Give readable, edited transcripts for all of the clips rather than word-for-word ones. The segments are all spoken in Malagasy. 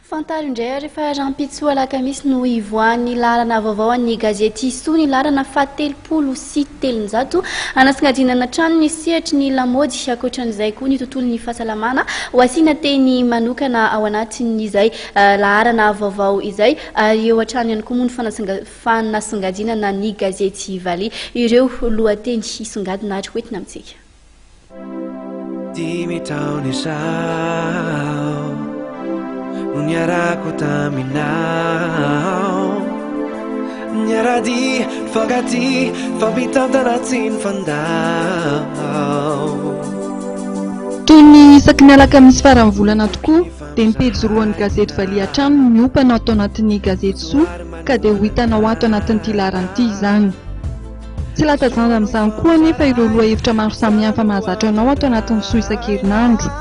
Fantaro indray rehefa rampitsoa alakamisy no ivoan'ny lalana vaovao an'ny gazety Soa ny lalana fahatelopolo sy telonjato anasongadinana trano ny sehatry ny lamaody ankoatran'izay koa ny tontolon'ny fahasalamana ho asiana teny manokana ao anatin'izay laharana vaovao izay ary eo hatrany ihany koa moa ny fanasongadinana ny gazety Valia ireo lohateny isongadina ary hoentina amintsika. Dimy taona izao no niarako taminao, niarady fankaty fampitantana tsy ny fandao. Toy ny isaky ny alakamisy farany volana tokoa dia ny pejy roan'ny gazety Valia hatrany no miopana atao anatin'ny gazety Soa ka dia ho hitanao ato anatin'ity laharana ity izany. Tsy latazana amin'izany koa anefa ireo lohahevitra maro samihafa mahazatra anao ato anatin'ny Soa isan-kerinandro.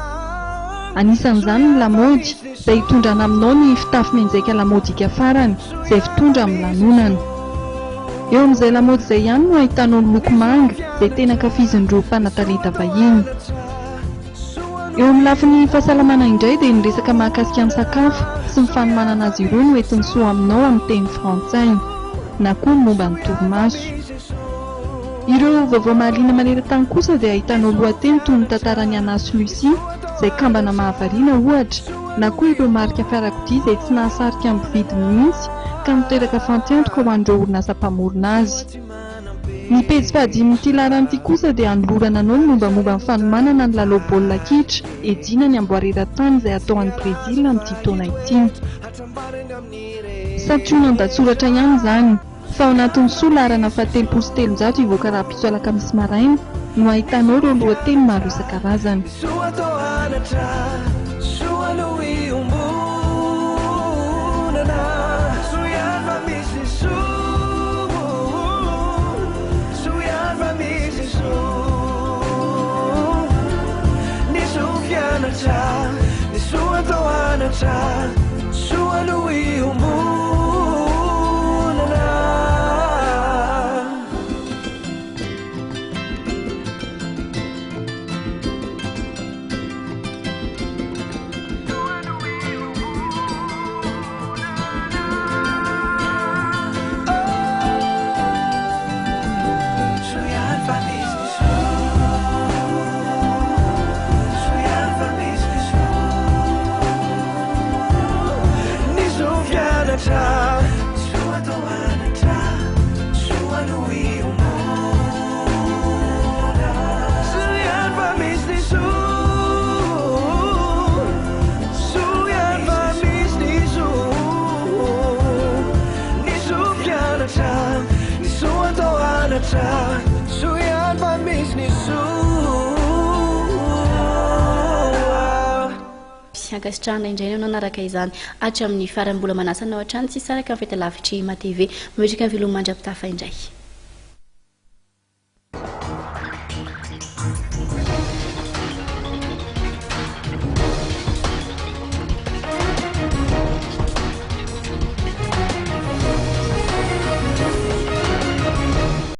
Anisan'izany ny lamaody izay hitondrana aminao ny fitafy menjaika lamaodika farany izay fitondra amin'ny lanonana. Eo amin'izay lamaody izay ihany no ahitanao ny loko manga izay tena ankafizin'ireo mpanatalenta vahiny. Eo amin'ny lafin'ny fahasalamana indray dia niresaka mahakasika amin'ny sakafo sy ny fanomanana azy ireo no entin'ny Soa aminao amin'ny teny frantsay na koa momba ny torimaso. Ireo vaovao mahaliana maneran-tany kosa dia ahitanao lohateny toy ny tantaran'ny Anasy Lucie izay kambana mahavariana ohatra na koa ireo marika fiarakodia izay tsy nahasarika amin'ny vidiny mihitsy ka miteraka fantiantoka ho an'ireo orinasa mpamorona azy. Ny pejy fahadimy'ity laharana ity kosa dia anolorana anao ny mombamomba ny fanomanana ny lalao baolina kitra edina ny amboareran-tany izay atao an'i Brezila amin'ity taona ity. Santiono an-datsoratra ihany izany fa ao anatin'ny Soa laharana fahatelopolo sy telonjato ivoaka rahampitso alakamisy maraina no ahitanao ireo lohateny maro isan-karazany. Ankasitrahana indray ianao naraka izany hatramin'ny farambola manasa anao hatrany tsy saraka amin'ny fahitalavitry MATV mihotrika ny velomandry ampitafa indray.